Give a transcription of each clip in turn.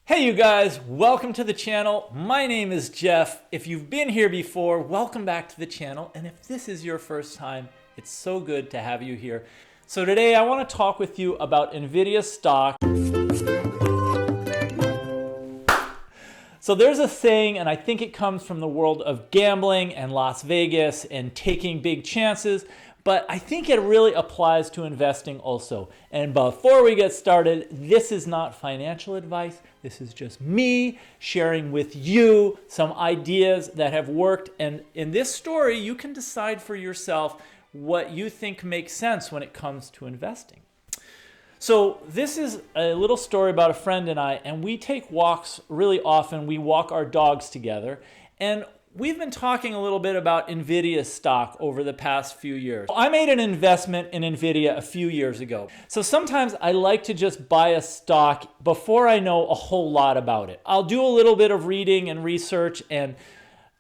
Hey you guys, welcome to the channel. My name is Jeff. If you've been here before, welcome back to the channel. And if this is your first time, it's so good to have you here. So today I want to talk with you about NVIDIA stock. So there's a saying, and I think it comes from the world of gambling and Las Vegas and taking big chances, but I think it really applies to investing also. And before we get started, this is not financial advice. This is just me sharing with you some ideas that have worked. And in this story, you can decide for yourself what you think makes sense when it comes to investing. So this is a little story about a friend and I, and we take walks really often. We walk our dogs together, and we've been talking a little bit about NVIDIA stock over the past few years. I made an investment in NVIDIA a few years ago. So sometimes I like to just buy a stock before I know a whole lot about it. I'll do a little bit of reading and research and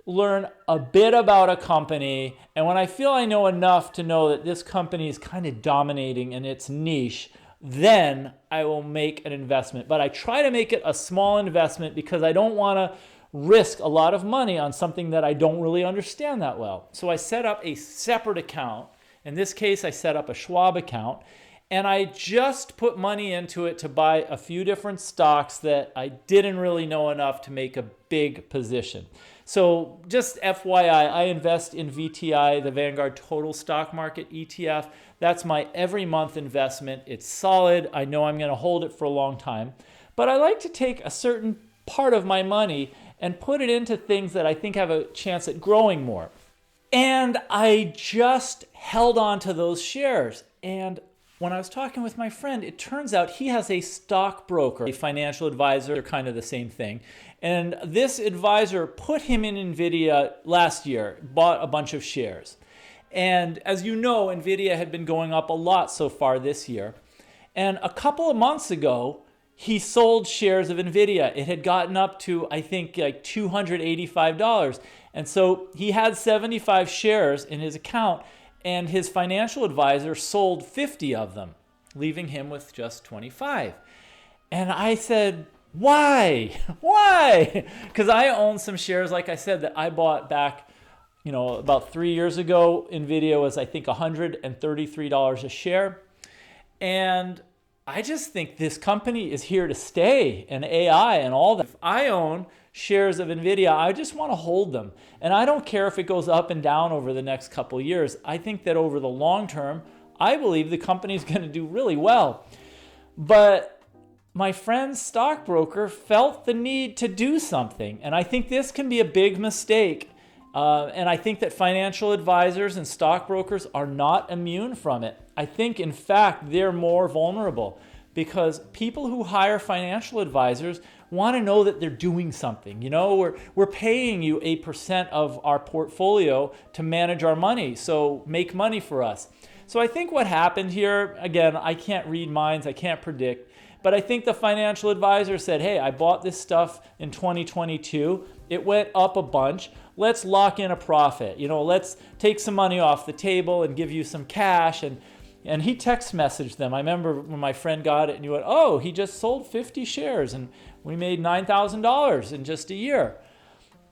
learn a bit about a company. And when I feel I know enough to know that this company is kind of dominating in its niche, then I will make an investment. But I try to make it a small investment because I don't want to risk a lot of money on something that I don't really understand that well. So I set up a separate account. In this case, I set up a Schwab account, and I just put money into it to buy a few different stocks that I didn't really know enough to make a big position. So just FYI, I invest in VTI, the Vanguard Total Stock Market ETF. That's my every month investment. It's solid. I know I'm going to hold it for a long time. But I like to take a certain part of my money and put it into things that I think have a chance at growing more. And I just held on to those shares. And when I was talking with my friend, it turns out he has a stockbroker, a financial advisor. They're kind of the same thing. And this advisor put him in NVIDIA last year, bought a bunch of shares. And as you know, NVIDIA had been going up a lot so far this year. And a couple of months ago, he sold shares of NVIDIA. It had gotten up to, I think, like $285. And so he had 75 shares in his account, and his financial advisor sold 50 of them, leaving him with just 25. And I said, why? Why? Because I own some shares, like I said, that I bought back, about 3 years ago. NVIDIA was, I think, $133 a share. And I just think this company is here to stay, and AI and all that. If I own shares of NVIDIA, I just want to hold them. And I don't care if it goes up and down over the next couple of years. I think that over the long term, I believe the company is going to do really well. But my friend's stockbroker felt the need to do something. And I think this can be a big mistake. And I think that financial advisors and stockbrokers are not immune from it. I think, in fact, they're more vulnerable because people who hire financial advisors want to know that they're doing something. We're paying you 8% of our portfolio to manage our money, so make money for us. So I think what happened here, again, I can't read minds, I can't predict, but I think the financial advisor said, hey, I bought this stuff in 2022. It went up a bunch. Let's lock in a profit. Let's take some money off the table and give you some cash. And he text messaged them. I remember when my friend got it and he went, oh, he just sold 50 shares and we made $9,000 in just a year.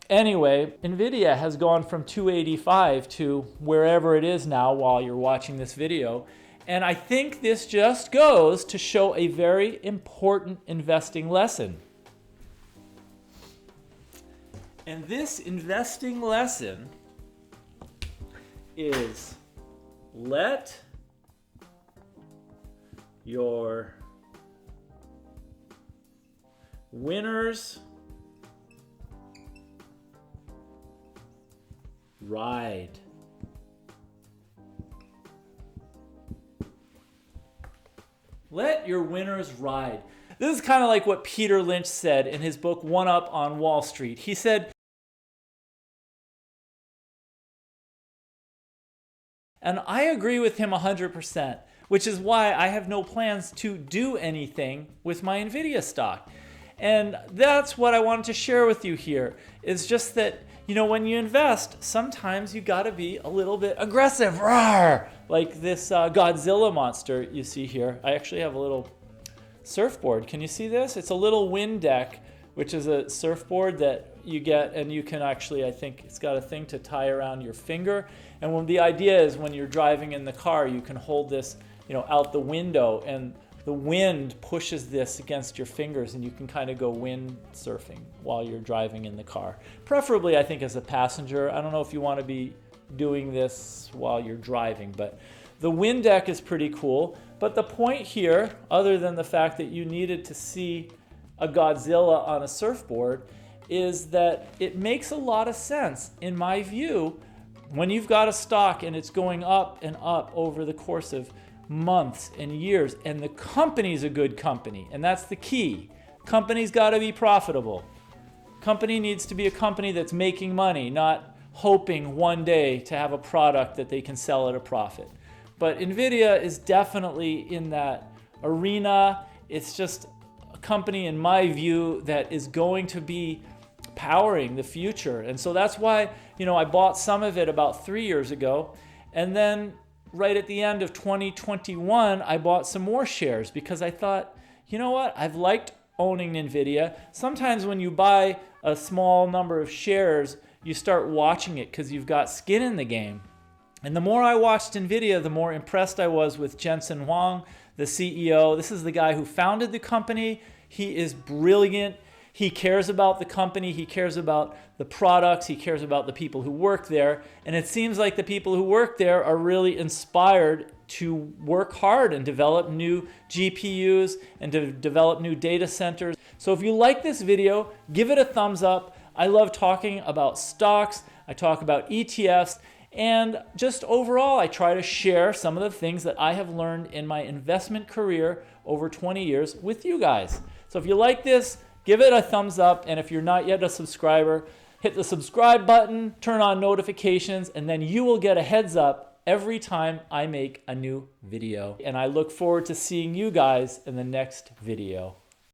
Anyway, NVIDIA has gone from 285 to wherever it is now while you're watching this video. And I think this just goes to show a very important investing lesson. And this investing lesson is let your winners ride. Let your winners ride. This is kind of like what Peter Lynch said in his book, One Up on Wall Street. He said, and I agree with him 100%, which is why I have no plans to do anything with my NVIDIA stock. And that's what I wanted to share with you here, is just that, when you invest, sometimes you gotta be a little bit aggressive, rawr, like this Godzilla monster you see here. I actually have a little surfboard. Can you see this? It's a little wind deck, which is a surfboard that you get, and you can actually, I think it's got a thing to tie around your finger. And when the idea is when you're driving in the car, you can hold this, out the window, and the wind pushes this against your fingers, and you can kind of go wind surfing while you're driving in the car. Preferably, I think, as a passenger. I don't know if you want to be doing this while you're driving, but the wind deck is pretty cool. But the point here, other than the fact that you needed to see a Godzilla on a surfboard, is that it makes a lot of sense, in my view, when you've got a stock and it's going up and up over the course of months and years, and the company's a good company, and that's the key. Company's got to be profitable. Company needs to be a company that's making money, not hoping one day to have a product that they can sell at a profit. But NVIDIA is definitely in that arena. It's just a company, in my view, that is going to be powering the future. And so that's why, I bought some of it about 3 years ago, and then right at the end of 2021, I bought some more shares because I thought, you know what? I've liked owning NVIDIA. Sometimes when you buy a small number of shares, you start watching it because you've got skin in the game. And the more I watched NVIDIA, the more impressed I was with Jensen Huang, the CEO. This is the guy who founded the company. He is brilliant. He cares about the company. He cares about the products. He cares about the people who work there. And it seems like the people who work there are really inspired to work hard and develop new GPUs and to develop new data centers. So if you like this video, give it a thumbs up. I love talking about stocks. I talk about ETFs. And just overall, I try to share some of the things that I have learned in my investment career over 20 years with you guys. So if you like this, give it a thumbs up, and if you're not yet a subscriber, hit the subscribe button, turn on notifications, and then you will get a heads up every time I make a new video. And I look forward to seeing you guys in the next video.